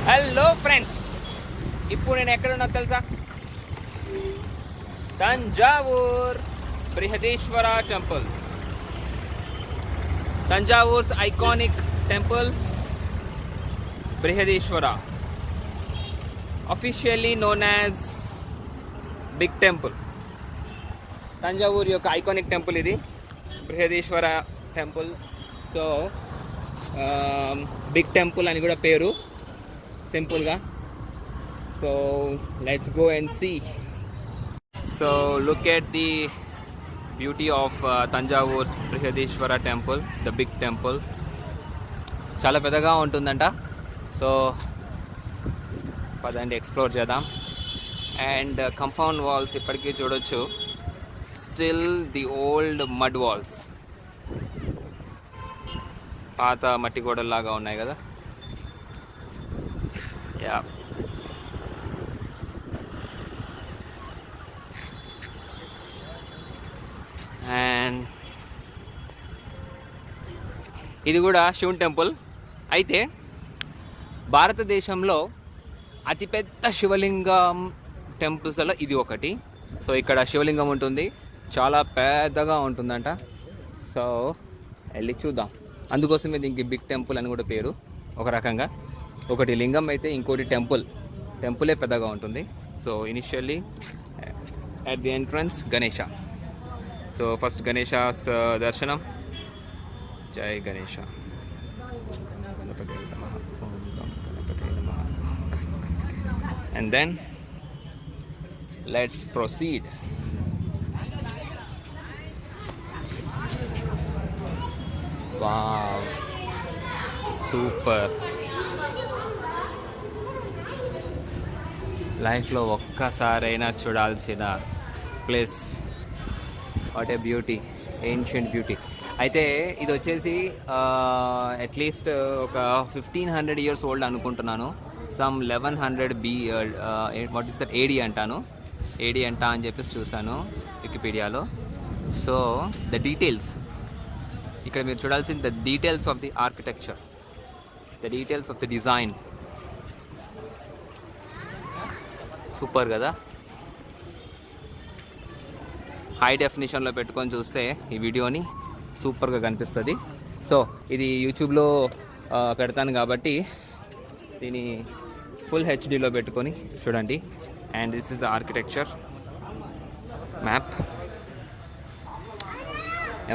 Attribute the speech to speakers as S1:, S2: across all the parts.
S1: Hello friends, ఇప్పుడు నేను ఎక్కడున్నా తెలుసా? Thanjavur Brihadeeswara temple. Thanjavur's iconic temple Brihadeeswara, officially known as big temple. Thanjavur యొక్క ఐకానిక్ టెంపుల్ ఇది, Brihadeeswara temple. So big temple అని కూడా పేరు సింపుల్గా. So let's go and see. So look at the beauty of Thanjavur Brihadeeswara temple, the big temple. చాలా పెద్దగా ఉంటుందంట. సో పదండి ఎక్స్ప్లోర్ చేద్దాం. అండ్ కంపౌండ్ వాల్స్ ఇప్పటికీ చూడొచ్చు, still the old mud walls, పాత మట్టి గోడల్లాగా ఉన్నాయి కదా. యా, అండ్ ఇది కూడా శివుని టెంపుల్. అయితే భారతదేశంలో అతిపెద్ద శివలింగం టెంపుల్స్లో ఇది ఒకటి. సో ఇక్కడ శివలింగం ఉంటుంది, చాలా పెద్దగా ఉంటుందంట. సో వెళ్ళి చూద్దాం. అందుకోసమే దీనికి బిగ్ టెంపుల్ అని కూడా పేరు. ఒక రకంగా ఒకటి లింగం అయితే ఇంకోటి టెంపులే పెద్దగా ఉంటుంది. So initially at the entrance Ganesha. So first Ganesha's దర్శనం. జై గణేష. గణపతి నమః, ఓం గణపతి నమః. And then let's proceed. Wow, super. లైఫ్లో ఒక్కసారైనా చూడాల్సిన place. What a beauty, ancient beauty. అయితే ఇది వచ్చేసి అట్లీస్ట్ ఒక 1500 years ఓల్డ్ అనుకుంటున్నాను. Some 1100 what is that, AD అంటాను, ఏడి అంటా అని చెప్పేసి చూశాను వికీపీడియాలో. సో ద డీటెయిల్స్ ఇక్కడ మీరు చూడాల్సింది, the details of the architecture, the details of the design. Super కదా. హై డెఫినేషన్లో పెట్టుకొని చూస్తే ఈ వీడియోని సూపర్గా కనిపిస్తుంది. సో ఇది యూట్యూబ్లో పెడతాను కాబట్టి దీని ఫుల్ హెచ్డీలో పెట్టుకొని చూడండి. And this is the architecture map,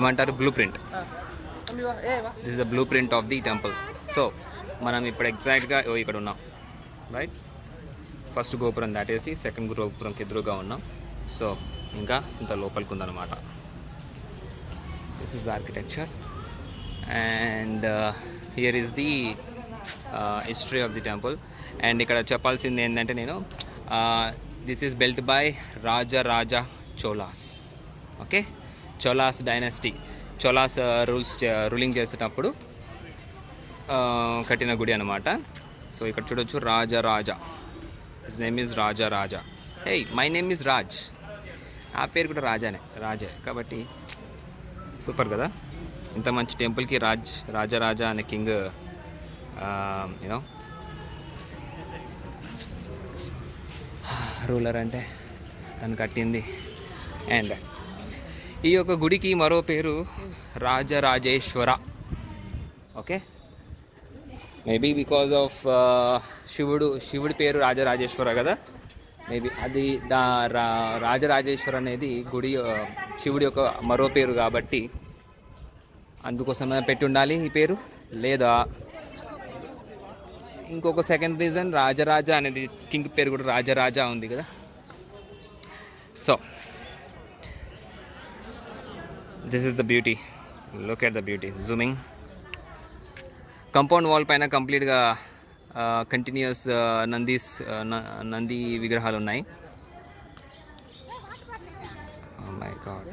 S1: ఏమంటారు, blueprint. This is the blueprint of the temple. So మనం ఇప్పుడు ఎగ్జాక్ట్గా ఇక్కడ ఉన్నాం, రైట్? ఫస్ట్ గోపురం దాటేసి సెకండ్ గోపురంకి ఎదురుగా ఉన్నాం. సో ఇంకా ఇంత లోపలికి ఉందన్నమాట. This is the architecture. And here is the history of the temple. And ఇక్కడ చెప్పాల్సింది ఏంటంటే నేను, this is built by Rajaraja Cholas. Okay, Cholas dynasty, Cholas ruling చేసేటప్పుడు కట్టిన గుడి అనమాట. సో ఇక్కడ చూడొచ్చు, Rajaraja. His name is Rajaraja. Hey, my name is Raj. ఆ పేరు కూడా రాజే కాబట్టి సూపర్ కదా. ఇంత మంచి టెంపుల్కి రాజరాజా అనే కింగ్ యూనో రూలర్ అంటే తను కట్టింది. అండ్ ఈ యొక్క గుడికి మరో పేరు Rajarajeshwara. Okay, maybe because of శివుడి పేరు రాజరాజేశ్వర కదా. మేబీ అది రాజరాజేశ్వర అనేది గుడి శివుడి యొక్క మరో పేరు కాబట్టి అందుకోసమే పెట్టి ఉండాలి ఈ పేరు. లేదా ఇంకొక సెకండ్ రీజన్, రాజరాజ అనేది కింగ్ పేరు కూడా రాజరాజ ఉంది కదా. So this is the beauty, look at the beauty. Zooming. Compound wall పైన కంప్లీట్గా కంటిన్యూస్ నంది విగ్రహాలు ఉన్నాయి. Oh my god.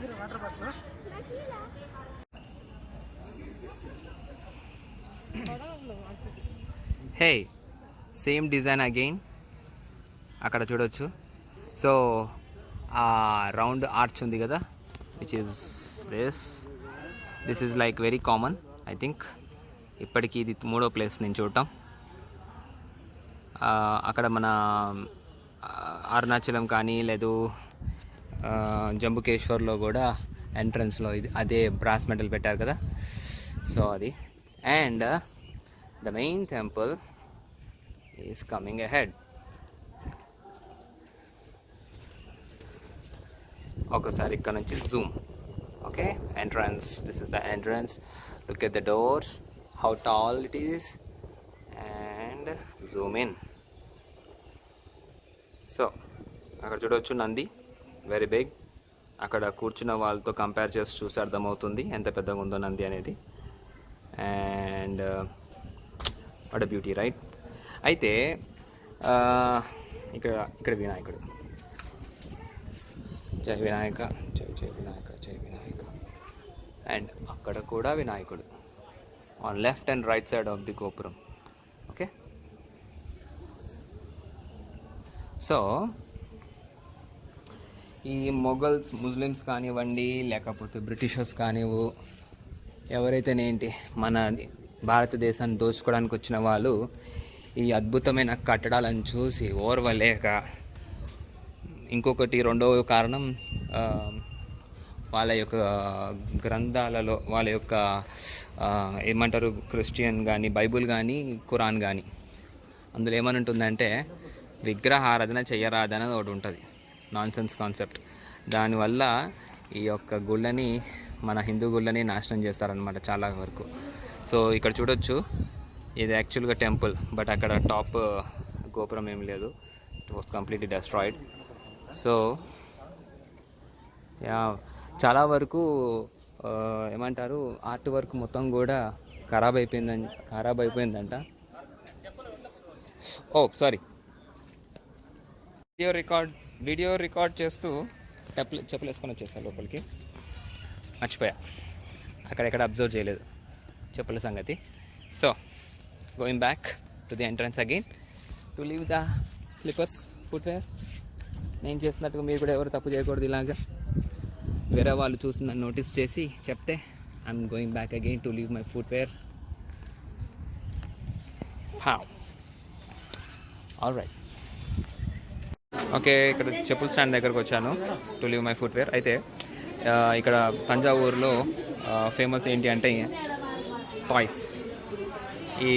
S1: Hey, same design again అక్కడ చూడొచ్చు. సో ఆ రౌండ్ ఆర్చ్ ఉంది కదా, which is this is like very common. I think ఇప్పటికీ ఇది 3వ ప్లేస్ నేను చూడటం. అక్కడ మన అరుణాచలం కానీ లేదు జంబుకేశ్వర్లో కూడా ఎంట్రన్స్లో ఇది అదే బ్రాస్ మెటల్ పెట్టారు కదా, సో అది. And the main temple is coming ahead. ఒకసారి ఇక్కడ నుంచి Zoom. Okay, entrance, this is the entrance. Look at the doors, how tall it is, and Zoom in. So అక్కడ చూడవచ్చు నంది, వెరీ బిగ్. అక్కడ కూర్చున్న వాళ్ళతో కంపేర్ చేసి చూసి అర్థమవుతుంది ఎంత పెద్దగా ఉందో నంది అనేది. And what a beauty, right? అయితే ఇక్కడ వినాయకుడు, జై వినాయక, జై జై వినాయక, జై వినాయక. అండ్ అక్కడ కూడా వినాయకుడు on left and right side of the గోపురం. ఓకే, సో ఈ మొఘల్స్, ముస్లిమ్స్ కానివ్వండి లేకపోతే బ్రిటిషర్స్ కానివ్వు, ఎవరైతేనేంటి మన భారతదేశాన్ని దోచుకోవడానికి వచ్చిన వాళ్ళు ఈ అద్భుతమైన కట్టడాలను చూసి ఓర్వలేక, ఇంకొకటి రెండవ కారణం వాళ్ళ యొక్క గ్రంథాలలో, వాళ్ళ యొక్క ఏమంటారు, క్రిస్టియన్ కానీ బైబుల్ కానీ ఖురాన్ కానీ, అందులో ఏమని ఉంటుందంటే విగ్రహారాధన చెయ్యరాదని ఒకటి ఉంటుంది, నాన్ సెన్స్ కాన్సెప్ట్. దానివల్ల ఈ యొక్క గుళ్ళని, మన హిందూ గుళ్ళని నాశనం చేస్తారనమాట చాలా వరకు. సో ఇక్కడ చూడొచ్చు, ఇది యాక్చువల్గా టెంపుల్, బట్ అక్కడ టాప్ గోపురం ఏం లేదు, it was completely destroyed. So చాలా వరకు ఏమంటారు, ఆర్ట్ వర్క్ మొత్తం కూడా ఖరాబ్ అయిపోయిందంట. ఓ సారీ, వీడియో రికార్డ్ చేస్తూ చెప్పులు వేసుకొని వచ్చేసాను లోపలికి, మర్చిపోయా, అక్కడెక్కడ అబ్జర్వ్ చేయలేదు చెప్పుల సంగతి. So going back to the entrance again to leave the slippers, footwear. నేను చేస్తున్నట్టుగా మీరు కూడా ఎవరు తప్పు చేయకూడదు. ఇలాగా వేరే వాళ్ళు చూసి నన్ను నోటీస్ చేసి చెప్తే I'm going back again to leave my footwear. All right, okay, ఇక్కడ చెప్పుల స్టాండ్ దగ్గరకు వచ్చాను టు లీవ్ మై ఫుట్వేర్. అయితే ఇక్కడ తంజావూరులో ఫేమస్ ఏంటి అంటే టాయ్స్, ఈ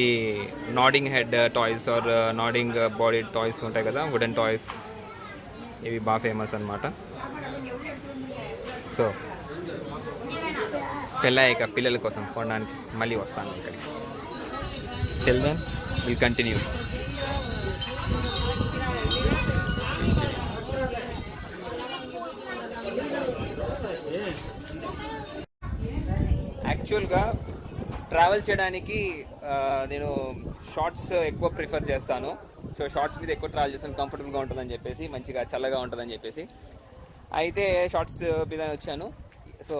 S1: nodding head toys or nodding body toys ఉంటాయి కదా, వుడెన్ టాయ్స్, ఇవి బాగా ఫేమస్ అనమాట. సో పెళ్ళాక పిల్లల కోసం కొనడానికి మళ్ళీ వస్తాను ఇక్కడికి. Till then will continue. యాక్చువల్గా ట్రావెల్ చేయడానికి నేను షార్ట్స్ ఎక్కువ ప్రిఫర్ చేస్తాను. సో షార్ట్స్ మీద ఎక్కువ ట్రావెల్ చేస్తాను, కంఫర్టబుల్గా ఉంటుందని చెప్పేసి, మంచిగా చల్లగా ఉంటుందని చెప్పేసి. అయితే షార్ట్స్ మీద వచ్చాను. So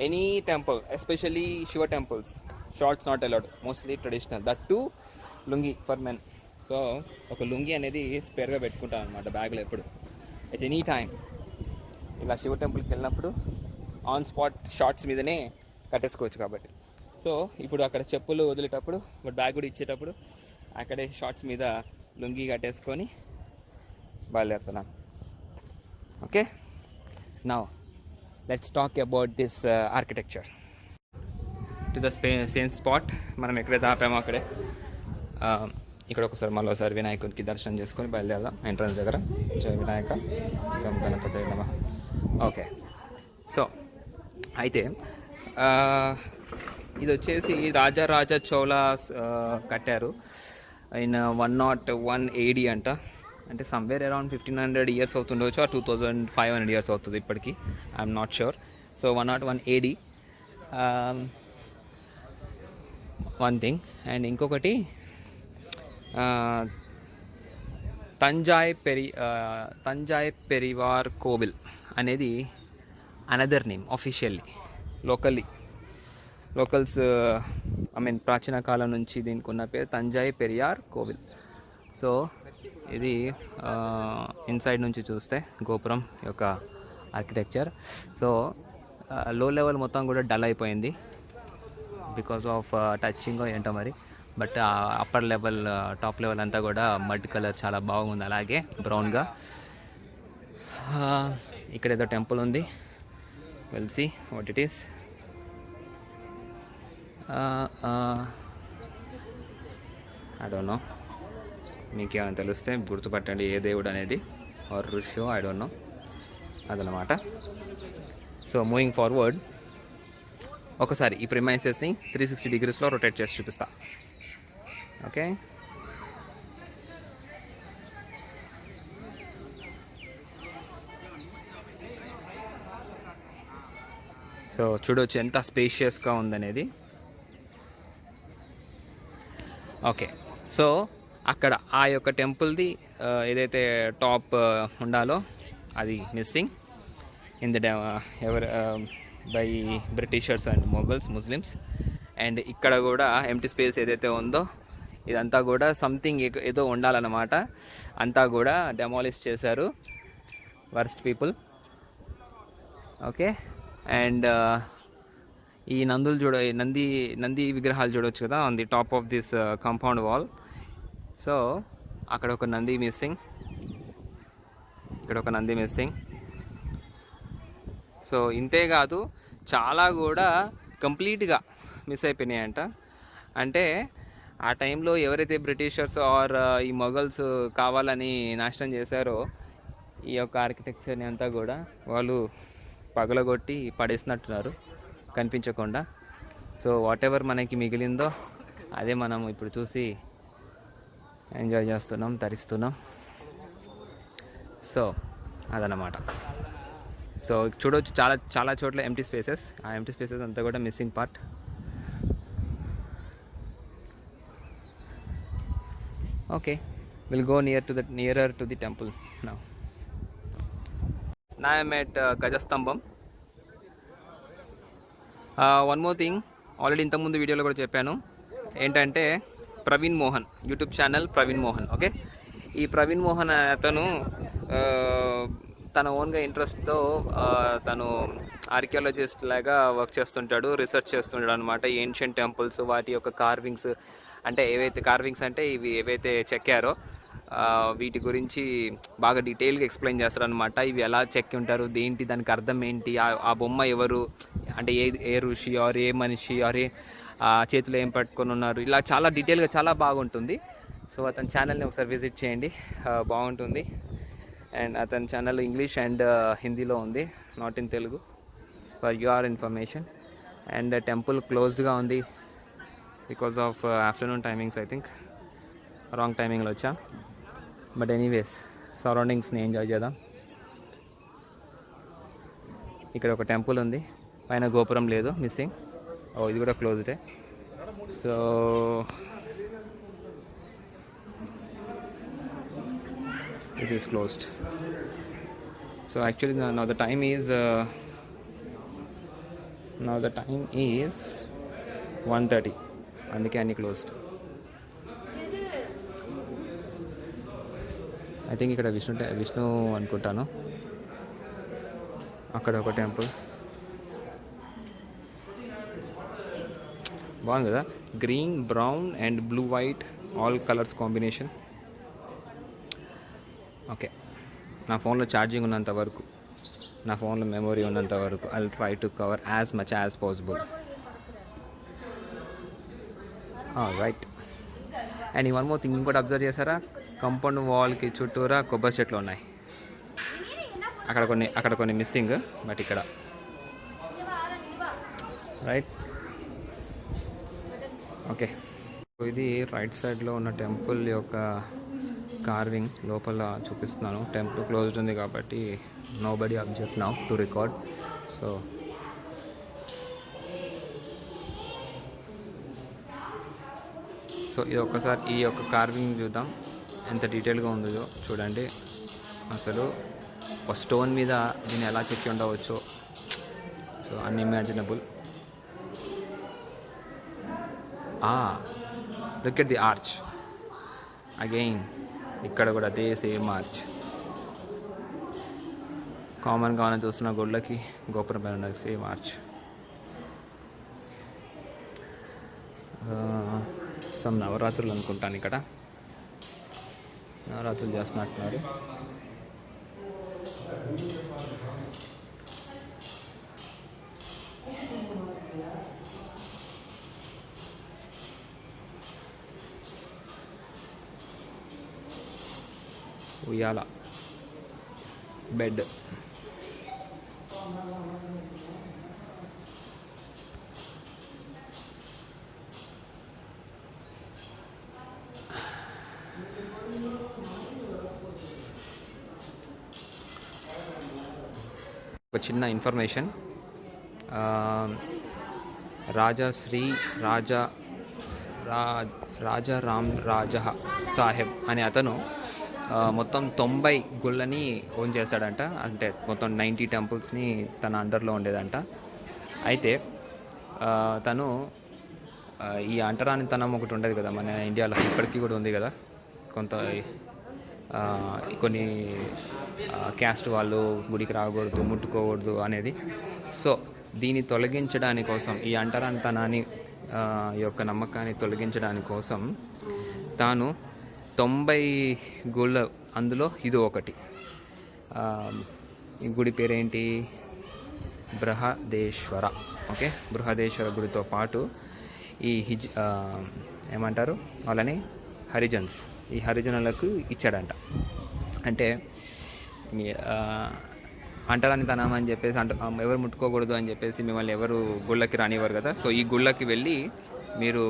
S1: any temple, especially Shiva temples, shorts not allowed, mostly traditional, that too lungi for men. సో ఒక లుంగి అనేది స్పేర్గా పెట్టుకుంటాను అనమాట బ్యాగ్లో ఎప్పుడు, ఎట్ ఎనీ టైం. ఇలా శివ టెంపుల్కి వెళ్ళినప్పుడు ఆన్ స్పాట్ షార్ట్స్ మీదనే కట్టేసుకోవచ్చు కాబట్టి. సో ఇప్పుడు అక్కడ చెప్పులు వదిలేటప్పుడు, బట్ బ్యాగ్ కూడా ఇచ్చేటప్పుడు అక్కడే షార్ట్స్ మీద లుంగి కట్టేసుకొని బయలుదేరుతున్నాను. Okay, now let's talk about this architecture. To the same spot, మనం ఎక్కడైతే ఆపామో అక్కడే ఇక్కడ ఒకసారి మళ్ళీసారి వినాయకుడికి దర్శనం చేసుకొని బయలుదేరదాం ఎంట్రన్స్ దగ్గర. జై వినాయక, గం గణపతి నమః. ఓకే, సో అయితే ఇది వచ్చేసి రాజా చోళాస్ కట్టారు ఇన్ 101 AD అంట. అంటే సమ్వేర్ అరౌండ్ 1500 years అవుతుండవచ్చు, 2500 years అవుతుంది ఇప్పటికి, I'm not sure. So 101 AD one thing. And ఇంకొకటి తంజాయ్ పెరివార్ కోవిల్ అనేది అనదర్ నేమ్ ఆఫీషియల్లీ. లోకల్స్ ప్రాచీన కాలం నుంచి దీనికి ఉన్న పేరు తంజాయ్ పెరియార్ కోవిల్. సో ఇది ఇన్సైడ్ నుంచి చూస్తే గోపురం యొక్క ఆర్కిటెక్చర్. సో లో లెవెల్ మొత్తం కూడా డల్ అయిపోయింది బికాస్ ఆఫ్ టచింగ్ ఏంటో మరి. But upper level top level అంతా కూడా మడ్ కలర్ చాలా బాగుంది, అలాగే బ్రౌన్గా. ఇక్కడ ఏదో టెంపుల్ ఉంది, will see what it is. I don't know, మీకు ఏమైనా తెలిస్తే గుర్తుపట్టండి ఏ దేవుడు అనేది, ఆర్ ఋషో, ఐ డోంట్ నో, అదనమాట. సో మూవింగ్ ఫార్వర్డ్, ఒకసారి ఈ ప్రిమైసెస్ని 360 డిగ్రీస్లో రొటేట్ చేసి చూపిస్తా. ఓకే, సో చూడవచ్చు ఎంత స్పేషియస్గా ఉందనేది. ఓకే, సో అక్కడ ఆ యొక్క టెంపుల్ది ఏదైతే టాప్ ఉండాలో అది missing in the ever by Britishers and Mughals, Muslims. And ఇక్కడ కూడా ఎంటీ స్పేస్ ఏదైతే ఉందో ఇదంతా కూడా సంథింగ్ ఏదో ఉండాలన్నమాట, అంతా కూడా డెమాలిష్ చేశారు వర్స్ట్ పీపుల్. ఓకే, అండ్ ఈ నందులు నంది విగ్రహాలు చూడవచ్చు కదా on the top of this compound wall. So అక్కడ ఒక నంది మిస్సింగ్, ఇక్కడ ఒక నంది మిస్సింగ్. సో ఇంతే కాదు, చాలా కూడా కంప్లీట్గా మిస్ అయిపోయినాయంట. అంటే ఆ టైంలో ఎవరైతే బ్రిటిషర్స్ ఆర్ ఈ మొఘల్స్ కావాలని నాశనం చేశారో ఈ యొక్క ఆర్కిటెక్చర్ని అంతా కూడా వాళ్ళు పగలగొట్టి పడేసినట్టున్నారు కనిపించకుండా. సో వాట్ ఎవర్ మనకి మిగిలిందో అదే మనం ఇప్పుడు చూసి ఎంజాయ్ చేస్తున్నాం, తరిస్తున్నాం. సో అదనమాట. సో చూడవచ్చు చాలా చాలా చోట్ల ఎంటీ స్పేసెస్, ఆ ఎంటీ స్పేసెస్ అంతా కూడా missing part. Okay, will go nearer to the temple now. నా ఐఎమ్ ఎట్ గజస్తంభం. వన్ మోర్ థింగ్, ఆల్రెడీ ఇంతకుముందు వీడియోలో కూడా చెప్పాను ఏంటంటే, Praveen Mohan YouTube channel Praveen Mohan. Okay, ఈ ప్రవీణ్ మోహన్ అతను తన ఓన్గా ఇంట్రెస్ట్తో తను ఆర్కియాలజిస్ట్ లాగా వర్క్ చేస్తుంటాడు, రీసెర్చ్ చేస్తుంటాడు అనమాట. ఏన్షియంట్ టెంపుల్స్ వాటి యొక్క కార్వింగ్స్, అంటే ఏవైతే కార్వింగ్స్ అంటే ఇవి ఏవైతే చెక్కారో వీటి గురించి బాగా డీటెయిల్గా ఎక్స్ప్లెయిన్ చేస్తారనమాట. ఇవి ఎలా చెక్కి ఉంటారు, దేంటి దానికి అర్థం ఏంటి, ఆ బొమ్మ ఎవరు, అంటే ఏ ఋషి ఆర్ ఏ మనిషి ఆర్ చేతిలో ఏం పట్టుకొని ఉన్నారు, ఇలా చాలా డీటెయిల్గా చాలా బాగుంటుంది. సో అతని ఛానల్ని ఒకసారి విజిట్ చేయండి, బాగుంటుంది. అండ్ అతని ఛానల్ ఇంగ్లీష్ అండ్ హిందీలో ఉంది, not in Telugu, for your information. And temple క్లోజ్డ్గా ఉంది because of afternoon timings. I think wrong టైమింగ్లో వచ్చా, బట్ ఎనీవేస్ సరౌండింగ్స్ని ఎంజాయ్ చేద్దాం. ఇక్కడ ఒక టెంపుల్ ఉంది, పైన గోపురం లేదు, మిస్సింగ్. ఓ ఇది కూడా క్లోజ్డే. So this is closed. So actually now the time is 1:30, అందుకే అన్ని క్లోజ్డ్. ఐ థింక్ ఇక్కడ విష్ణు అనుకుంటాను. అక్కడ ఒక టెంపుల్ బాగుంది కదా, green, brown and blue white all colours combination. Okay, నా ఫోన్లో ఛార్జింగ్ ఉన్నంత వరకు, నా ఫోన్లో మెమొరీ ఉన్నంత వరకు I will try to cover as much as possible. Right. And one more thing, ఇంకోటి అబ్జర్వ్ చేశారా, కంపౌండ్ వాల్కి చుట్టూరా కొబ్బరి చెట్లు ఉన్నాయి. అక్కడ కొన్ని మిస్సింగ్, బట్ ఇక్కడ రైట్. ఓకే, ఇది రైట్ సైడ్లో ఉన్న టెంపుల్ యొక్క కార్వింగ్ లోపల చూపిస్తున్నాను. టెంపుల్ క్లోజ్డ్ ఉంది కాబట్టి nobody object now to record. So ఇది ఒక్కసారి ఈ యొక్క కార్వింగ్ చూద్దాం, ఎంత డీటెయిల్గా ఉందో చూడండి. అసలు ఒక స్టోన్ మీద దీన్ని ఎలా చెక్కి ఉండవచ్చో, so unimaginable. Look at the arch again, ఇక్కడ కూడా అదే సేమ్ ఆర్చ్. కామన్గా మనం చూస్తున్న గుళ్ళకి గోపురం పైన ఉన్నది సేమ్ ఆర్చ్. సమ్ నవరాత్రులు అనుకుంటాను. ఇక్కడ నవరాత్రులు చేస్తున్నట్టున్నారు. ఉయ్యాల, బెడ్, ఒక చిన్న ఇన్ఫర్మేషన్. రాజశ్రీ రాజా రామ్ రాజా సాహెబ్ అనే అతను మొత్తం 90 గుళ్ళని ఓన్ చేశాడంట. అంటే మొత్తం 90 టెంపుల్స్ని తన అండర్లో ఉండేదంట. అయితే తను ఈ అంటరానితనం ఒకటి ఉండదు కదా మన ఇండియాలో, ఇప్పటికీ కూడా ఉంది కదా. కొన్ని క్యాస్ట్ వాళ్ళు గుడికి రాకూడదు, ముట్టుకోకూడదు అనేది. సో దీన్ని తొలగించడాని కోసం, ఈ అంటరానితనాన్ని యొక్క నమ్మకాన్ని తొలగించడాని కోసం తాను 90 గుళ్ళ, అందులో ఇది ఒకటి. ఈ గుడి పేరేంటి? బృహదేశ్వర. ఓకే, బృహదేశ్వర గుడితో పాటు ఈ ఏమంటారు వాళ్ళని, హరిజన్స్, ఈ హరిజనులకు ఇచ్చాడంట. అంటే అంటరానితనం అని చెప్పేసి ఎవరు ముట్టుకోకూడదు అని చెప్పేసి మిమ్మల్ని ఎవరు గుళ్ళకి రానివ్వరు కదా. సో ఈ గుళ్ళకి వెళ్ళి మీరు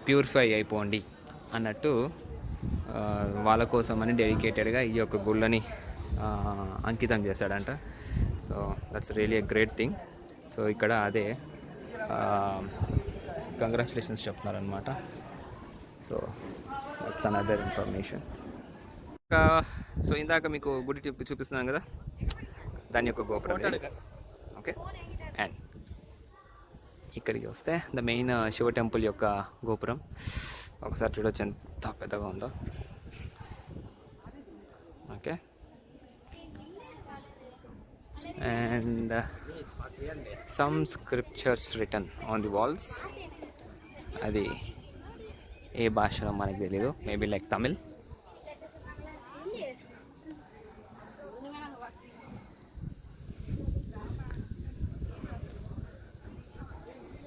S1: ప్యూరిఫై అయిపోండి అన్నట్టు వాళ్ళ కోసం అని డెడికేటెడ్గా ఈ యొక్క గుళ్ళని అంకితం చేశాడంట. So that's really a great thing. So ఇక్కడ అదే కంగ్రాచులేషన్స్ చెప్తున్నారనమాట. So that's another information. So ఇందాక మీకు గుడి చూపిస్తున్నాను కదా, దాని యొక్క గోపురం. ఓకే, అండ్ ఇక్కడికి వస్తే ద మెయిన్ శివ టెంపుల్ యొక్క గోపురం. ఒకసారి చూడొచ్చు ఎంత పెద్దగా ఉందో. Okay, and some scriptures written on the walls. అది ఏ భాషలో మనకు తెలీదు, maybe like Tamil.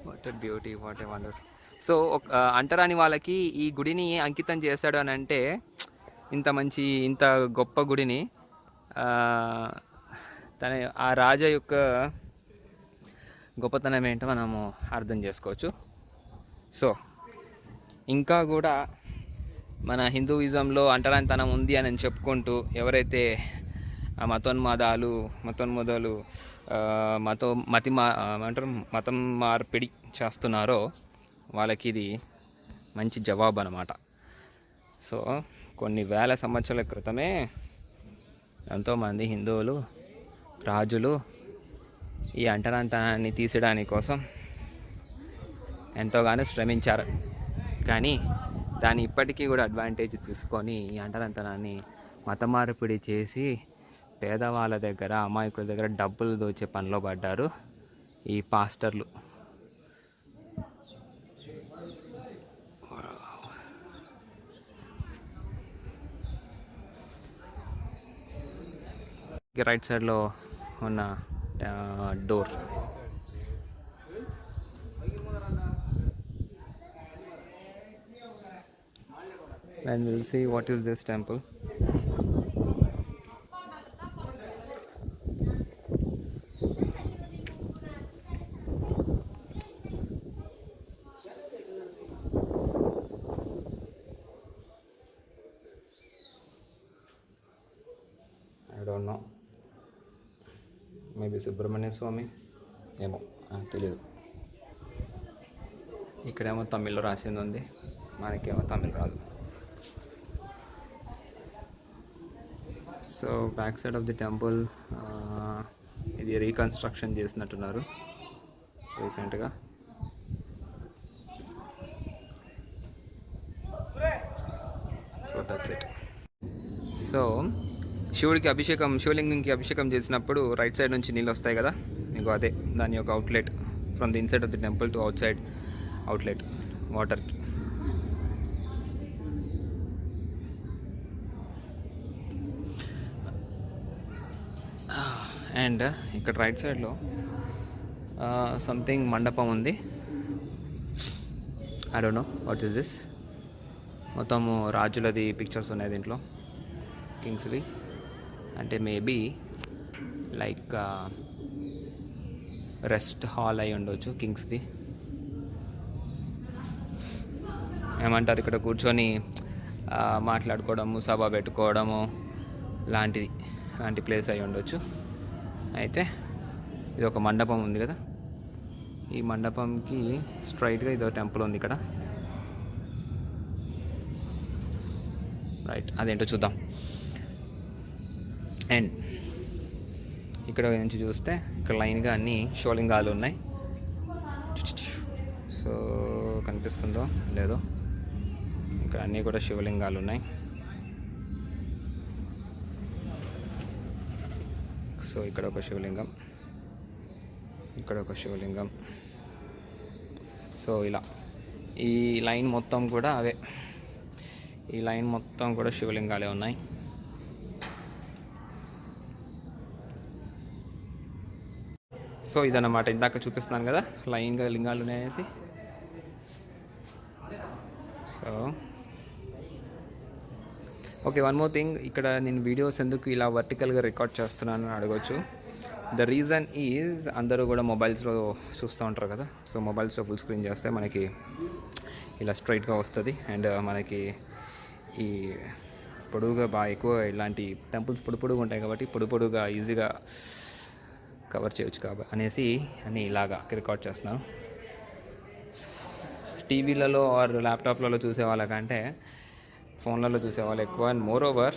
S1: What a beauty, what a wonder. So అంటరాని వాళ్ళకి ఈ గుడిని అంకితం చేశాడు అని అంటే, ఇంత గొప్ప గుడిని తన ఆ రాజా యొక్క గొప్పతనం ఏంటో మనము అర్థం చేసుకోవచ్చు. సో ఇంకా కూడా మన హిందూయిజంలో అంటరానితనం ఉంది అని చెప్పుకుంటూ ఎవరైతే మతోన్మాదాలు మతం మార్పిడి చేస్తున్నారో వాళ్ళకి ఇది మంచి జవాబు అన్నమాట. సో కొన్ని వేల సంవత్సరాల క్రితమే ఎంతోమంది హిందువులు రాజులు ఈ అంటరానితనాన్ని తీసేయడానికి కోసం ఎంతోగానో శ్రమించారు. కానీ దాన్ని ఇప్పటికీ కూడా అడ్వాంటేజ్ తీసుకొని ఈ అంటరానితనాన్ని మత మార్పిడి చేసి పేదవాళ్ళ దగ్గర, అమాయకుల దగ్గర డబ్బులు దోచే పనిలో పడ్డారు ఈ పాస్టర్లు. రైట్ సైడ్లో ఉన్న door. And we'll see what is this temple. I don't know. Maybe Subramanya Swami. ఏమో తెలీదు. ఇక్కడేమో తమిళ్లో రాసింది ఉంది, మనకేమో తమిళ్ రాదు. So back side of the temple ఇది రీకన్స్ట్రక్షన్ చేసినట్టున్నారు రీసెంట్గా. So that's it. సో శివలింగంకి అభిషేకం చేసినప్పుడు రైట్ సైడ్ నుంచి నీళ్ళు వస్తాయి కదా, ఇంకో అదే దాని యొక్క outlet. From the inside of the temple to out side outlet వాటర్కి. అండ్ ఇక్కడ రైట్ సైడ్లో సంథింగ్ మండపం ఉంది. I don't know what is this. మొత్తము రాజులది పిక్చర్స్ ఉన్నాయి దీంట్లో, కింగ్స్వి. అంటే మేబీ లైక్ రెస్ట్ హాల్ అయి ఉండొచ్చు కింగ్స్ది. ఏమంటారు, ఇక్కడ కూర్చొని మాట్లాడుకోవడము, సభ పెట్టుకోవడము లాంటి ప్లేస్ అయి ఉండొచ్చు. అయితే ఇది ఒక మండపం ఉంది కదా, ఈ మండపంకి స్ట్రైట్గా ఇదో టెంపుల్ ఉంది ఇక్కడ. రైట్, అదేంటో చూద్దాం. అండ్ ఇక్కడ నుంచి చూస్తే ఇక్కడ లైన్గా అన్ని శివలింగాలు ఉన్నాయి. సో కనిపిస్తుందో లేదో, ఇక్కడ అన్నీ కూడా శివలింగాలు ఉన్నాయి. సో ఇక్కడ ఒక శివలింగం, ఇక్కడ ఒక శివలింగం. సో ఇలా ఈ లైన్ మొత్తం కూడా అవే, ఈ లైన్ మొత్తం కూడా శివలింగాలే ఉన్నాయి. సో ఇదన్నమాట, ఇందాక చూపిస్తున్నాను కదా లైన్గా లింగాలు ఉన్నాయనేసి. So okay, one more thing, ఇక్కడ నేను వీడియోస్ ఎందుకు ఇలా వర్టికల్గా రికార్డ్ చేస్తున్నాను అని అడగచ్చు. ద రీజన్ ఈజ్, అందరూ కూడా మొబైల్స్లో చూస్తూ ఉంటారు కదా. సో మొబైల్స్లో ఫుల్ స్క్రీన్ చేస్తే మనకి ఇలా స్ట్రైట్గా వస్తుంది. అండ్ మనకి ఈ పొడుగుగా బాగా ఎక్కువ ఇలాంటి టెంపుల్స్ పొడుగుగా ఉంటాయి కాబట్టి పొడుగా ఈజీగా కవర్ చేయొచ్చు అనేసి ఇలాగా రికార్డ్ చేస్తున్నాను. టీవీలలో ఆర్ ల్యాప్టాప్లలో చూసే వాళ్ళకంటే ఫోన్లలో చూసేవాళ్ళు ఎక్కువ. అండ్ మోర్ ఓవర్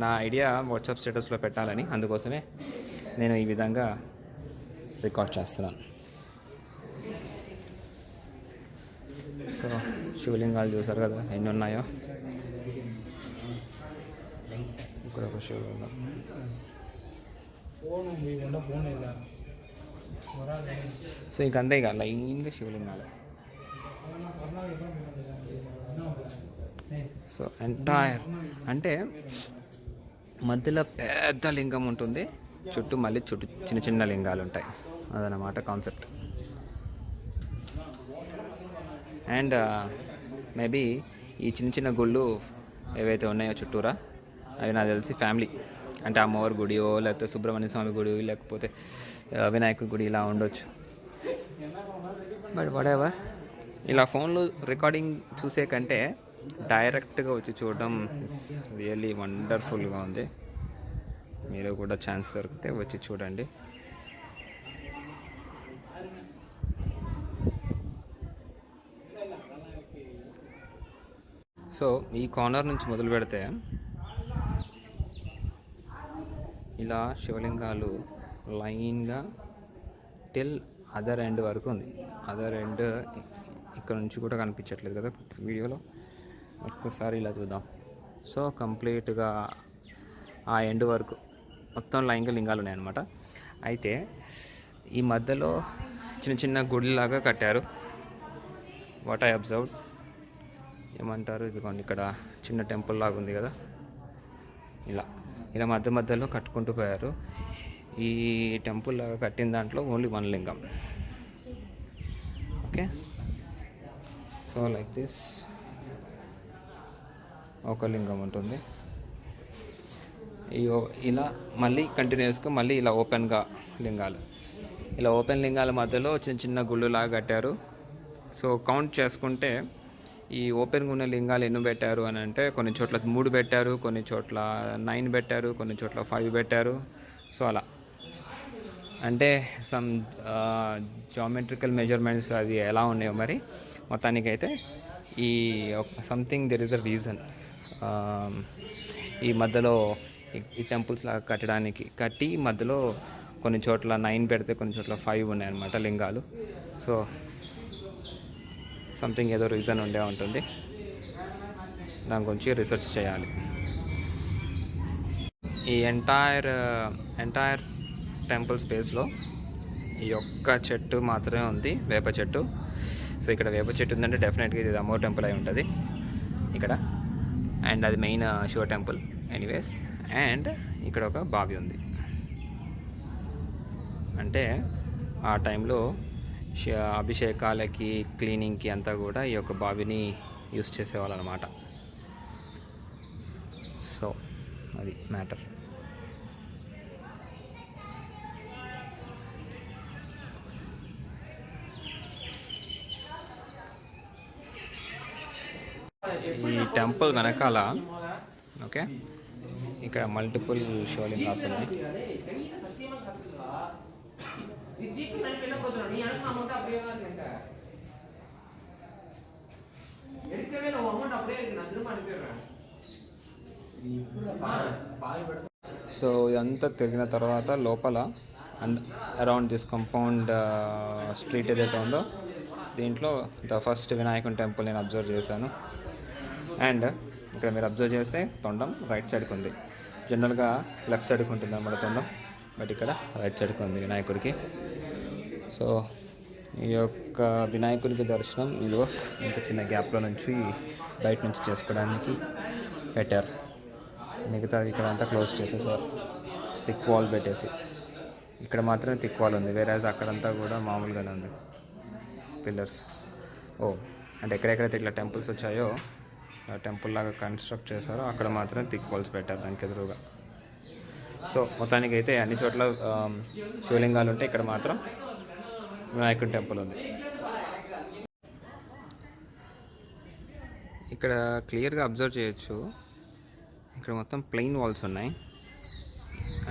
S1: నా ఐడియా వాట్సాప్ స్టేటస్లో పెట్టాలని, అందుకోసమే నేను ఈ విధంగా రికార్డ్ చేస్తున్నాను. సో శివలింగాలు చూసారు కదా ఎన్ని ఉన్నాయో. ఇక్కడ ఒక శివలింగం. సో ఇంకంతే, ఇక లైన్గా శివలింగాలు. సో ఎంటైర్ అంటే మధ్యలో పెద్ద లింగం ఉంటుంది, చుట్టూ చిన్న చిన్న లింగాలు ఉంటాయి. అదనమాట కాన్సెప్ట్. అండ్ మేబీ ఈ చిన్న గుళ్ళు ఏవైతే ఉన్నాయో చుట్టూరా, అవి నాకు తెలిసి ఫ్యామిలీ, అంటే అమ్మవారి గుడియో లేకపోతే సుబ్రహ్మణ్య స్వామి గుడి లేకపోతే వినాయకుడి గుడి ఇలా ఉండొచ్చు. బట్ వాటెవర్, ఇలా ఫోన్లో రికార్డింగ్ చూసే కంటే డైరెక్ట్గా వచ్చి చూడడం రియల్లీ వండర్ఫుల్గా ఉంది. మీరు కూడా ఛాన్స్ దొరికితే వచ్చి చూడండి. సో ఈ కార్నర్ నుంచి మొదలు పెడితే ఇలా శివలింగాలు లైన్గా టిల్ అదర్ ఎండ్ వరకు ఉంది. అదర్ ఎండ్ ఇక్కడ నుంచి కూడా కనిపించట్లేదు కదా వీడియోలో, ఒక్కసారి ఇలా చూద్దాం. సో కంప్లీట్గా ఆ ఎండ్ వరకు మొత్తం లైన్గా లింగాలు ఉన్నాయన్నమాట. అయితే ఈ మధ్యలో చిన్న గుడిలాగా కట్టారు. వాట్ ఐ అబ్జర్వ్, ఏమంటారు, ఇదిగోండి ఇక్కడ చిన్న టెంపుల్ లాగా ఉంది కదా, ఇలా మధ్యలో కట్టుకుంటూ పోయారు. ఈ టెంపుల్ లాగా కట్టిన దాంట్లో ఓన్లీ వన్ లింగం. ఓకే, సో లైక్ దిస్ ఒక లింగం ఉంటుంది. ఇలా మళ్ళీ కంటిన్యూస్గా మళ్ళీ ఇలా ఓపెన్గా లింగాలు, ఇలా ఓపెన్ లింగాల మధ్యలో చిన్న గుళ్ళులాగా కట్టారు. సో కౌంట్ చేసుకుంటే ఈ ఓపెన్గా ఉన్న లింగాలు ఎన్ని పెట్టారు అని అంటే, కొన్ని చోట్ల 3 పెట్టారు, కొన్ని చోట్ల 9 పెట్టారు, కొన్ని చోట్ల 5 పెట్టారు. సో అలా అంటే సమ్ జామెట్రికల్ మెజర్మెంట్స్ అది ఎలా ఉన్నాయో మరి. మొత్తానికైతే ఈ something there is a reason ఈ మధ్యలో ఈ టెంపుల్స్ లాగా కట్టి మధ్యలో కొన్ని చోట్ల 9 పెడితే కొన్ని చోట్ల 5 ఉన్నాయన్నమాట లింగాలు. సో సంథింగ్ ఏదో రీజన్ ఉండే ఉంటుంది, దాని గురించి రీసెర్చ్ చేయాలి. ఈ ఎంటైర్ టెంపుల్ స్పేస్లో ఈ ఒక్క చెట్టు మాత్రమే ఉంది, వేప చెట్టు. సో ఇక్కడ వేప చెట్టు ఉందంటే డెఫినెట్గా ఇది అమ్మవారి టెంపుల్ అయి ఉంటుంది ఇక్కడ. అండ్ అది main Shiva temple anyways. And ఇక్కడ ఒక బావి ఉంది. అంటే ఆ టైంలో అభిషేకాలకి, క్లీనింగ్కి అంతా కూడా ఈ యొక్క బావిని యూస్ చేసేవాళ్ళు అనమాట. సో అది మ్యాటర్. ఈ టెంపుల్ వెనకాల ఓకే ఇక్కడ మల్టిపుల్ శివలింగాస్ ఉన్నాయి. సో ఇదంతా తిరిగిన తర్వాత లోపల and around this compound street ఏదైతే ఉందో దీంట్లో ద ఫస్ట్ వినాయకుని టెంపుల్ నేను అబ్జర్వ్ చేశాను. అండ్ ఇక్కడ మీరు అబ్జర్వ్ చేస్తే తొండం రైట్ సైడ్కి ఉంది. జనరల్గా లెఫ్ట్ సైడ్కి ఉంటుంది అన్నమాట తొండం, బట్ ఇక్కడ రైట్ సైడ్కి ఉంది వినాయకుడికి. సో ఈ యొక్క వినాయకుడికి దర్శనం ఇదిగో ఇంత చిన్న గ్యాప్లో నుంచి బయట నుంచి చేసుకోవడానికి పెట్టారు. మిగతా ఇక్కడ అంతా క్లోజ్ చేసేసారు థిక్ వాల్ పెట్టేసి. ఇక్కడ మాత్రమే థిక్ వాల్ ఉంది, వేరేజ్ అక్కడంతా కూడా మామూలుగానే ఉంది పిల్లర్స్. అంటే ఎక్కడెక్కడైతే ఇట్లా టెంపుల్స్ వచ్చాయో టెంపుల్ లాగా కన్స్ట్రక్ట్ చేశారో అక్కడ మాత్రమే థిక్ వాల్స్ పెట్టారు దానికి ఎదురుగా. సో మొత్తానికి అయితే అన్ని చోట్ల శివలింగాలు ఉంటాయి, ఇక్కడ మాత్రం వినాయకుడి టెంపుల్ ఉంది. ఇక్కడ క్లియర్గా అబ్జర్వ్ చేయొచ్చు, ఇక్కడ మొత్తం ప్లెయిన్ వాల్స్ ఉన్నాయి.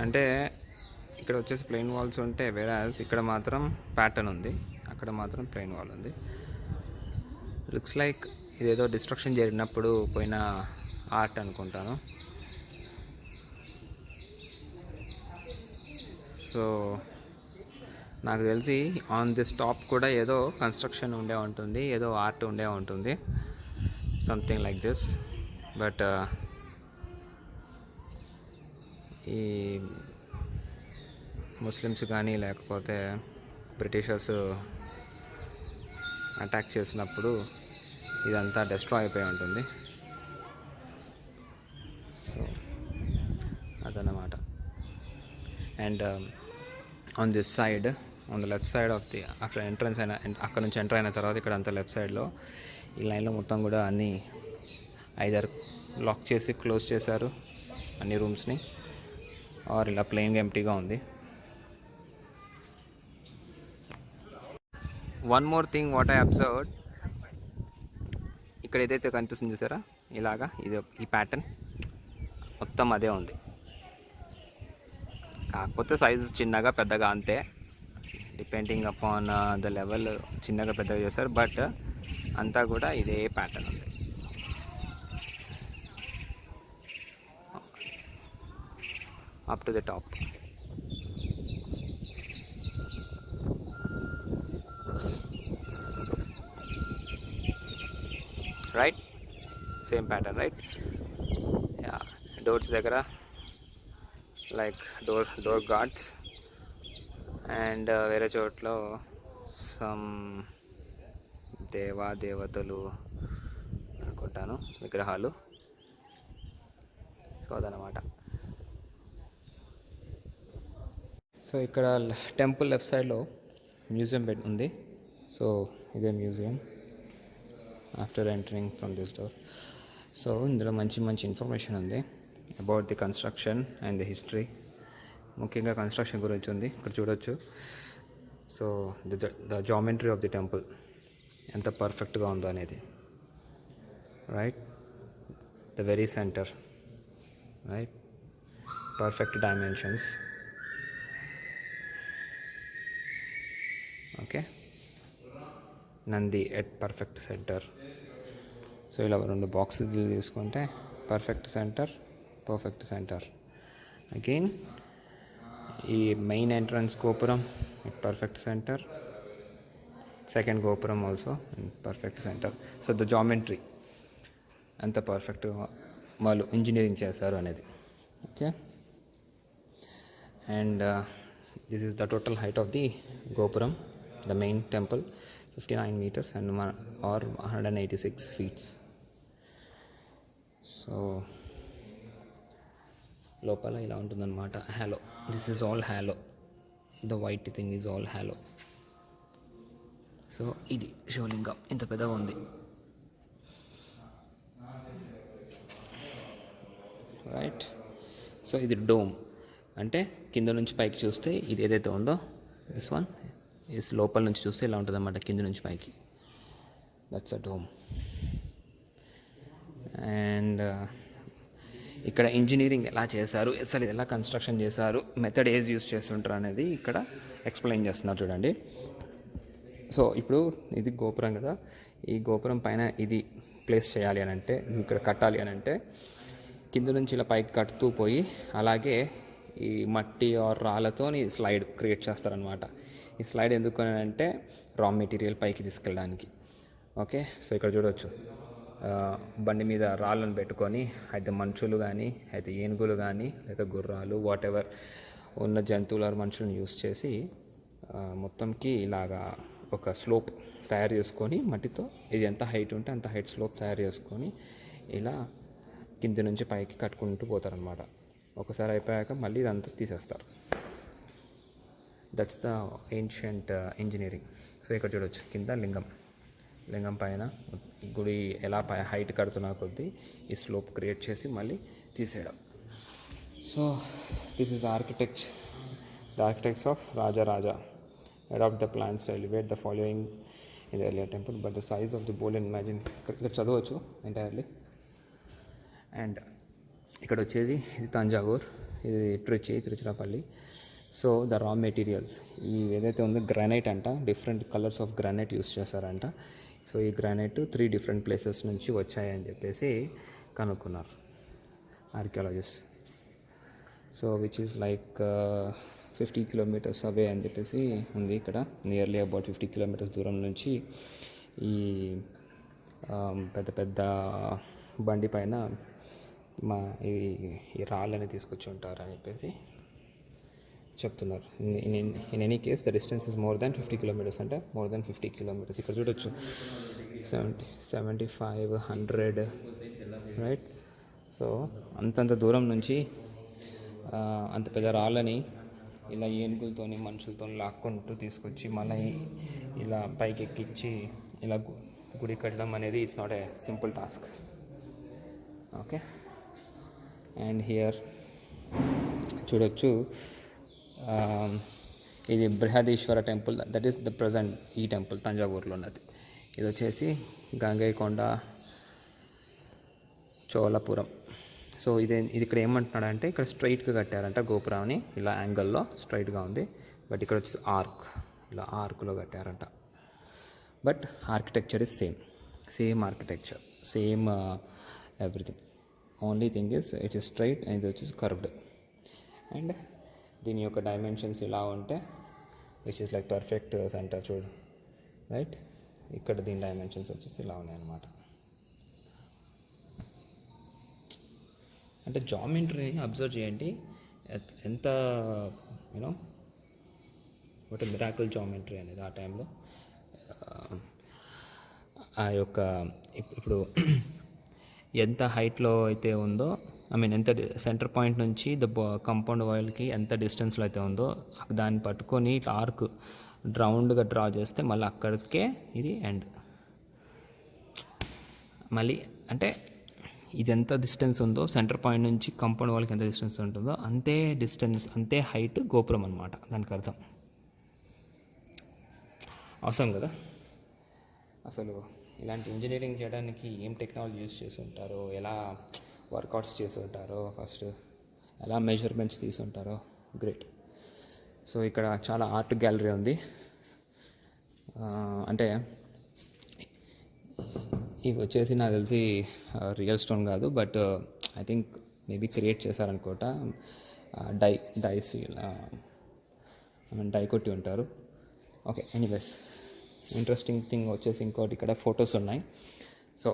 S1: అంటే ఇక్కడ వచ్చేసి ప్లెయిన్ వాల్స్ ఉంటే వేరాజ్ ఇక్కడ మాత్రం ప్యాటర్న్ ఉంది, అక్కడ మాత్రం ప్లెయిన్ వాల్ ఉంది. లుక్స్ లైక్ ఇదేదో డిస్ట్రక్షన్ జరిగినప్పుడు పోయిన ఆర్ట్ అనుకుంటాను. సో నాకు తెలిసి ఆన్ దిస్ టాప్ కూడా ఏదో కన్స్ట్రక్షన్ ఉండే ఉంటుంది, ఏదో ఆర్ట్ ఉండే ఉంటుంది, సంథింగ్ లైక్ దిస్. బట్ ఈ ముస్లిమ్స్ కానీ లేకపోతే బ్రిటిషర్స్ అటాక్ చేసినప్పుడు ఇదంతా డెస్ట్రాయ్ అయిపోయి ఉంటుంది. సో అదన్నమాట. And on this side, on the left side of the అక్కడ ఎంట్రన్స్ అయిన అక్కడ నుంచి ఎంటర్ అయిన తర్వాత ఇక్కడ అంతా లెఫ్ట్ సైడ్లో ఈ లైన్లో మొత్తం కూడా అన్నీ ఐదర్ లాక్ చేసి క్లోజ్ చేశారు అన్ని రూమ్స్ని, ఆర్ ఇలా ప్లెయిన్గా ఎంప్టీగా ఉంది. One more thing what I observed, ఇక్కడ ఏదైతే కనిపిస్తుంది చూసారా ఇలాగా, ఇది ఈ ప్యాటర్న్ మొత్తం అదే ఉంది, కాకపోతే సైజు చిన్నగా పెద్దగా అంతే, డిపెండింగ్ అపాన్ ద లెవెల్ చిన్నగా పెద్దగా చేస్తారు, బట్ అంతా కూడా ఇదే ప్యాటర్న్ ఉంది. Up to the top. Right, same pattern right. Yeah, doors దగ్గర లైక్ డోర్ గార్డ్స్, అండ్ వేరే చోట్ల సమ్ దేవతలు అనుకుంటాను విగ్రహాలు. సో అదనమాట. సో ఇక్కడ టెంపుల్ లెఫ్ట్ సైడ్లో మ్యూజియం బెడ్ ఉంది. సో ఇదే museum after entering from this door. So ఇందులో మంచి మంచి ఇన్ఫర్మేషన్ ఉంది about the construction and the history. ముఖ్యంగా కన్స్ట్రక్షన్ గురించి ఉంది ఇక్కడ చూడొచ్చు. So the geometry of the temple ఎంత పర్ఫెక్ట్గా ఉందో అనేది, right. The very centre, right, perfect dimensions. Okay, Nandi at perfect centre. So ఇలా రెండు బాక్సెస్ తీసుకుంటే perfect centre, perfect centre. Again ఈ main entrance gopuram at perfect centre, second gopuram also in perfect centre. So the geometry ఎంత పర్ఫెక్ట్గా వాళ్ళు engineering చేశారు అనేది. Okay, and this is the total height of the gopuram, the main temple, 59 meters and or 186 feet. సో లోపల ఇలా ఉంటుందన్నమాట. Hollow, this is all hollow. The white thing is all hollow. సో ఇది శివలింగం ఇంత పెద్దగా ఉంది, రైట్. సో ఇది డోమ్, అంటే కింద నుంచి పైకి చూస్తే ఇది ఏదైతే ఉందో దిస్ వన్ ఇస్ లోపల నుంచి చూస్తే ఇలా ఉంటుంది అన్నమాట, కింద నుంచి పైకి. That's a dome. అండ్ ఇక్కడ ఇంజనీరింగ్ ఎలా చేశారు, అసలు ఇది ఎలా కన్స్ట్రక్షన్ చేశారు, మెథడ్ ఏజ్ యూస్ చేస్తుంటారు అనేది ఇక్కడ ఎక్స్ప్లెయిన్ చేస్తున్నారు చూడండి. సో ఇప్పుడు ఇది గోపురం కదా, ఈ గోపురం పైన ఇది ప్లేస్ చేయాలి అని అంటే, ఇక్కడ కట్టాలి అని అంటే కింద నుంచి ఇలా పైకి కట్టుతూ పోయి అలాగే ఈ మట్టి ఆర్ రాళ్ళతో స్లైడ్ క్రియేట్ చేస్తారనమాట. ఈ స్లైడ్ ఎందుకు అని అంటే రా మెటీరియల్ పైకి తీసుకెళ్ళడానికి. ఓకే, సో ఇక్కడ చూడవచ్చు బండి మీద రాళ్ళను పెట్టుకొని అయితే మనుషులు కానీ అయితే ఏనుగులు కానీ లేదా గుర్రాలు వాట్ ఎవర్ ఉన్న జంతువుల మనుషులను యూస్ చేసి మొత్తంకి ఇలాగా ఒక స్లోప్ తయారు చేసుకొని మట్టితో, ఇది ఎంత హైట్ ఉంటే అంత హైట్ స్లోప్ తయారు చేసుకొని ఇలా కింద నుంచి పైకి కట్టుకుంటూ పోతారనమాట. ఒకసారి అయిపోయాక మళ్ళీ ఇదంతా తీసేస్తారు. That's the ancient engineering. So ఇక్కడ చూడవచ్చు కింద లింగం పైన గుడి ఎలా హైట్ కడుతున్నా కొద్దీ ఈ స్లోప్ క్రియేట్ చేసి మళ్ళీ తీసేయడం. So this is the architects of Raja adopt the plans to elevate the following in the earlier temple, but the size of the bowl and imagine ఇక్కడ చదవచ్చు ఎంటైర్లీ. అండ్ ఇక్కడ వచ్చేది ఇది తంజావూర్, ఇది Tiruchirappalli. So the raw materials ఈ ఏదైతే ఉందో granite అంట, different colours of granite use చేస్తారంట. సో ఈ గ్రానైట్ 3 డిఫరెంట్ ప్లేసెస్ నుంచి వచ్చాయని చెప్పేసి కనుక్కున్నారు archaeologist. So which is like 50 kilometres అవే అని చెప్పేసి ఉంది ఇక్కడ. నియర్లీ అబౌట్ 50 కిలోమీటర్స్ దూరం నుంచి ఈ పెద్ద బండి పైన ఈ రాళ్ళని తీసుకొచ్చి ఉంటారు అని చెప్పేసి చెప్తున్నారు. In any case the distance is more than 50 kilometres, అంటే మోర్ దాన్ 50 కిలోమీటర్స్. ఇక్కడ చూడొచ్చు 75, 100, రైట్. సో అంతంత దూరం నుంచి అంత పెద్ద రాళ్ళని ఇలా ఏనుగులతో మనుషులతో లాక్కుంటూ తీసుకొచ్చి మళ్ళీ ఇలా పైకి ఎక్కించి ఇలా గుడి కట్టడం అనేది it's not a simple task. Okay, and here చూడొచ్చు ఇది Brihadeeswara temple, that is the present ఈ టెంపుల్ తంజావూరులో ఉన్నది. ఇది వచ్చేసి గంగైకొండ చోళపురం. సో ఇది ఇక్కడ ఏమంటున్నాడంటే ఇక్కడ స్ట్రైట్గా కట్టారంట గోపురాన్ని, ఇలా యాంగిల్లో స్ట్రైట్గా ఉంది. బట్ ఇక్కడ వచ్చేసి ఇలా ఆర్క్లో కట్టారంట. But architecture is same architecture, same everything. Only thing is it is straight and ఇది వచ్చేసి కర్వ్డ్. అండ్ దీని యొక్క డైమెన్షన్స్ ఇలా ఉంటే which is like perfect centre చూడు, రైట్. ఇక్కడ దీని డైమెన్షన్స్ వచ్చేసి ఇలా ఉన్నాయి అన్నమాట. అంటే జామెట్రీ అబ్జర్వ్ చేయండి, ఎంత you know what a miracle geometry అనేది ఆ టైంలో. ఆ యొక్క ఇప్పుడు ఎంత హైట్లో అయితే ఉందో, ఐ మీన్ ఎంత సెంటర్ పాయింట్ నుంచి కాంపౌండ్ వాల్కి ఎంత డిస్టెన్స్లో అయితే ఉందో దాన్ని పట్టుకొని ఇట్లా ఆర్క్ రౌండ్గా డ్రా చేస్తే మళ్ళీ అక్కడికే ఇది ఎండ్. మళ్ళీ అంటే ఇది ఎంత డిస్టెన్స్ ఉందో సెంటర్ పాయింట్ నుంచి కాంపౌండ్ వాల్కి ఎంత డిస్టెన్స్ ఉంటుందో అంతే డిస్టెన్స్, అంతే హైట్ గోపురం అనమాట. దానికి అర్థం అవసరం కదా. అసలు ఇలాంటి ఇంజనీరింగ్ చేయడానికి ఏం టెక్నాలజీ యూస్ చేసి ఉంటారో, ఎలా వర్కౌట్స్ చేసి ఉంటారో, ఫస్ట్ ఎలా మెజర్మెంట్స్ తీసి ఉంటారో, గ్రేట్. సో ఇక్కడ చాలా ఆర్ట్ గ్యాలరీ ఉంది. అంటే ఇవి వచ్చేసి నాకు తెలిసి రియల్ స్టోన్ కాదు, but I think maybe create చేశారనుకోట. డై కొట్టి ఉంటారు. ఓకే, ఎనీవేస్ ఇంట్రెస్టింగ్ థింగ్ వచ్చేసి ఇంకోటి ఇక్కడ ఫొటోస్ ఉన్నాయి. సో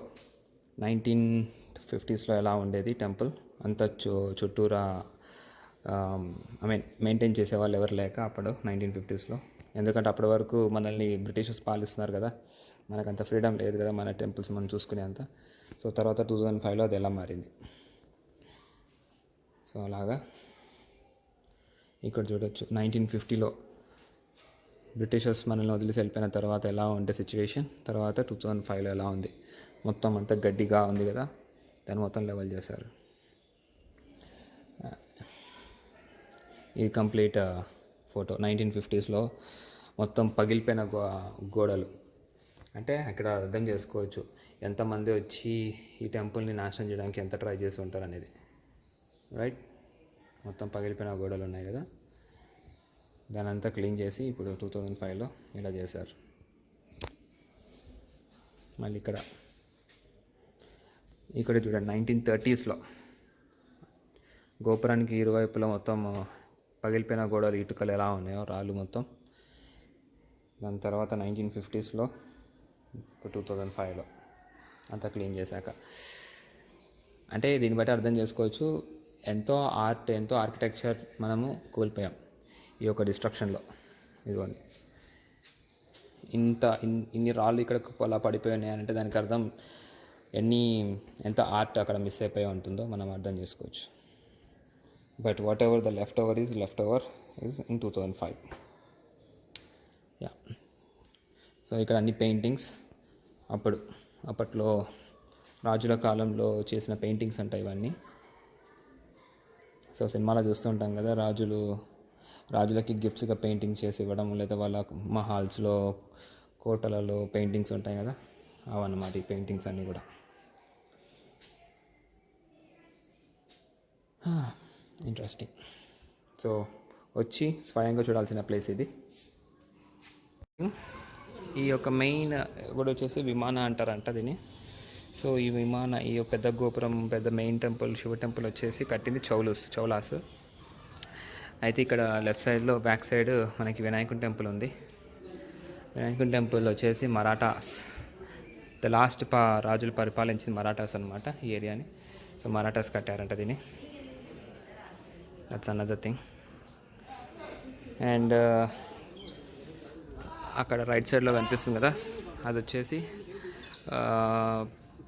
S1: 1950s ఎలా ఉండేది టెంపుల్, అంత చుట్టూరా మెయింటైన్ చేసేవాళ్ళు ఎవరు లేక అప్పుడు 1950s. ఎందుకంటే అప్పటి వరకు మనల్ని బ్రిటిషర్స్ పాలిస్తున్నారు కదా, మనకంత ఫ్రీడమ్ లేదు కదా మన టెంపుల్స్ మనం చూసుకునే అంత. సో తర్వాత 2005లో అది ఎలా మారింది. సో అలాగా ఇక్కడ చూడొచ్చు 1950లో బ్రిటిషర్స్ మనల్ని వదిలేసి వెళ్ళిపోయిన తర్వాత ఎలా ఉండే సిచ్యువేషన్, తర్వాత 2005లో ఎలా ఉంది, మొత్తం అంతా గడ్డిగా ఉంది కదా, దాన్ని మొత్తం లెవెల్ చేశారు. ఈ కంప్లీట్ ఫోటో 1950స్లో మొత్తం పగిలిపోయిన గోడలు. అంటే అక్కడ అర్థం చేసుకోవచ్చు ఎంతమంది వచ్చి ఈ టెంపుల్ని నాశనం చేయడానికి ఎంత ట్రై చేసి ఉంటారు అనేది. రైట్, మొత్తం పగిలిపోయిన గోడలు ఉన్నాయి కదా, దాని అంతా క్లీన్ చేసి ఇప్పుడు 2005లో ఇలా చేశారు. మళ్ళీ ఇక్కడ చూడండి 1930స్లో గోపురానికి ఇరువైపులా మొత్తం పగిలిపోయిన గోడలు, ఇటుకలు ఎలా ఉన్నాయో, రాళ్ళు మొత్తం. దాని తర్వాత 1950స్లో 2005లో అంతా క్లీన్ చేశాక. అంటే దీన్ని బట్టి అర్థం చేసుకోవచ్చు ఎంతో ఆర్ట్, ఎంతో ఆర్కిటెక్చర్ మనము కోల్పోయాం ఈ యొక్క డిస్ట్రక్షన్లో. ఇదిగోండి ఇన్ని రాళ్ళు ఇక్కడ అలా పడిపోయినాయి అంటే దానికి అర్థం ఎంత ఆర్ట్ అక్కడ మిస్ అయిపోయి ఉంటుందో మనం అర్థం చేసుకోవచ్చు. But what ever the left over is in 2005. Yeah, so ఇక్కడ అన్ని పెయింటింగ్స్ అప్పట్లో రాజుల కాలంలో చేసిన పెయింటింగ్స్ అంట ఇవన్నీ. సో సినిమాలో చూస్తుంటాం కదా, రాజులకి గిఫ్ట్స్గా పెయింటింగ్స్ చేసి ఇవ్వడం, లేదా వాళ్ళ మహాల్స్లో, కోటలలో పెయింటింగ్స్ ఉంటాయి కదా, అవన్నమాట ఈ పెయింటింగ్స్ అన్నీ కూడా. ఇంట్రెస్టింగ్. సో వచ్చి స్వయంగా చూడాల్సిన ప్లేస్ ఇది. ఈ యొక్క మెయిన్ కూడా వచ్చేసి విమాన అంటారంట దీన్ని. సో ఈ పెద్ద గోపురం, పెద్ద మెయిన్ టెంపుల్, శివ టెంపుల్ వచ్చేసి కట్టింది చౌలాస్. అయితే ఇక్కడ లెఫ్ట్ సైడ్లో బ్యాక్ సైడ్ మనకి వినాయకుని టెంపుల్ ఉంది. వినాయకుని టెంపుల్ వచ్చేసి మరాఠాస్, ద లాస్ట్ రాజులు పరిపాలించింది మరాఠాస్ అనమాట ఈ ఏరియాని. సో మరాఠాస్ కట్టారంట దీన్ని. That's another thing. అండ్ అక్కడ రైట్ సైడ్లో కనిపిస్తుంది కదా, అది వచ్చేసి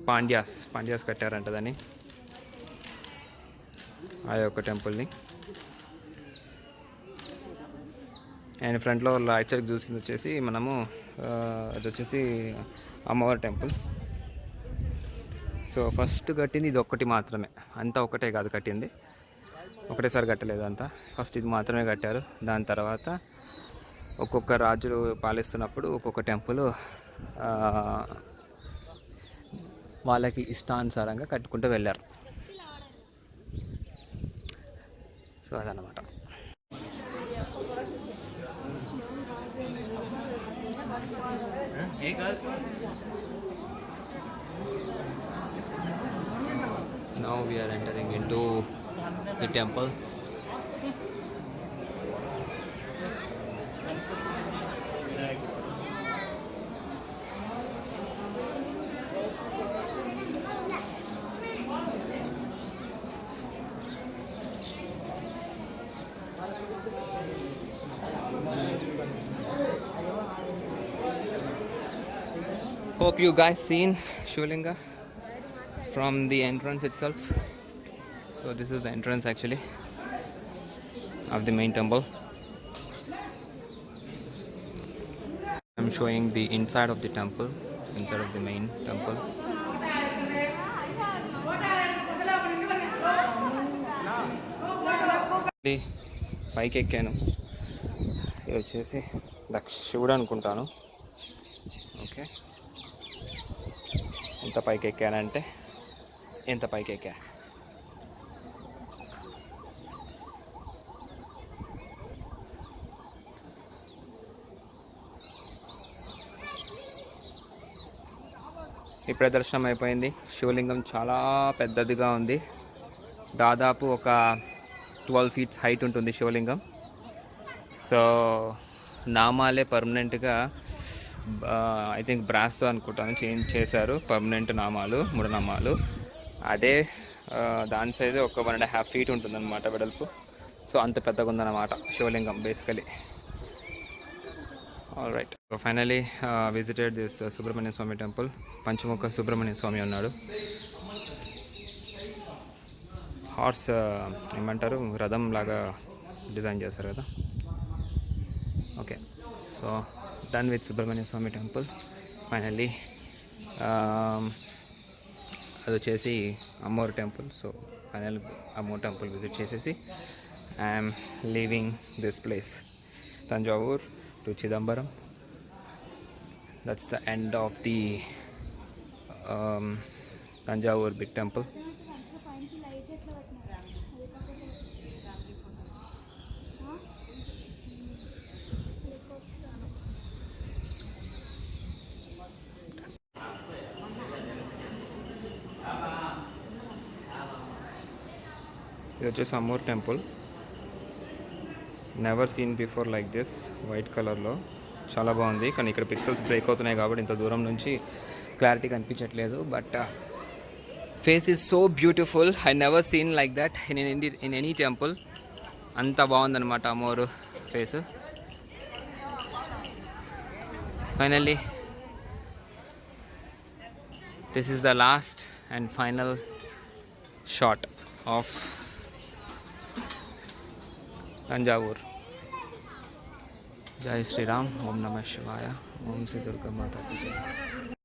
S1: పాండ్యాస్ కట్టారంట దాన్ని, ఆ యొక్క టెంపుల్ని. అండ్ ఫ్రంట్లో రైట్ సైడ్ చూసింది వచ్చేసి అది వచ్చేసి అమ్మవారి టెంపుల్. సో ఫస్ట్ కట్టింది ఇది ఒక్కటి మాత్రమే, అంతా ఒకటే కాదు కట్టింది, ఒకటేసారి కట్టలేదు అంతా. ఫస్ట్ ఇది మాత్రమే కట్టారు. దాని తర్వాత ఒక్కొక్క రాజులు పాలిస్తున్నప్పుడు ఒక్కొక్క టెంపుల్ వాళ్ళకి ఇష్టానుసారంగా కట్టుకుంటూ వెళ్ళారు. సో అదన్నమాట. Now we are entering into the temple. Hope you guys seen Shivalinga from the entrance itself. So this is the entrance actually of the main temple. I'm showing the inside of the temple, inside of the main temple. పైకి ఎక్కాను. ఇది వచ్చేసి శివుడు అనుకుంటాను. Okay, ఎంత పైకి ఎక్కానంటే ఎంత పైకి ఎక్కా. ఇప్పుడే దర్శనం అయిపోయింది. శివలింగం చాలా పెద్దదిగా ఉంది, దాదాపు ఒక 12 feet హైట్ ఉంటుంది శివలింగం. సో నామాలే పర్మనెంట్గా ఐ థింక్ బ్రాస్తో అనుకుంటాను చేంజ్ చేశారు, పర్మనెంట్ నామాలు, 3 నామాలు. అదే దాని సైజు ఒక 1.5 feet ఉంటుందన్నమాట వెడల్పు. సో అంత పెద్దగా ఉందన్నమాట Shivalingam basically. All right, finally visited this Subrahmanya Swami temple. పంచముఖ సుబ్రహ్మణ్య స్వామి ఉన్నాడు. హార్స్ ఏమంటారు, రథం లాగా డిజైన్ చేశారు కదా. Okay, so so done with Subrahmanya Swami temple finally. అది వచ్చేసి Ammor temple. So final Ammor temple visit చేసేసి I'm leaving this place, Thanjavur to Chidambaram. That's the end of the Thanjavur big temple. ఇది వచ్చేసి Ammor temple. Never seen before like this, white కలర్లో చాలా బాగుంది. కానీ ఇక్కడ పిక్సెల్స్ బ్రేక్ అవుతున్నాయి కాబట్టి ఇంత దూరం నుంచి క్లారిటీ కనిపించట్లేదు. But face is so beautiful. I never seen like that in any temple. అంత బాగుందన్నమాట Ammor face. Finally this is the last and final shot of Thanjavur. జై శ్రీరామ్. ఓం నమః శివాయ. ఓం శ్రీ దుర్గా మాతాకి జై.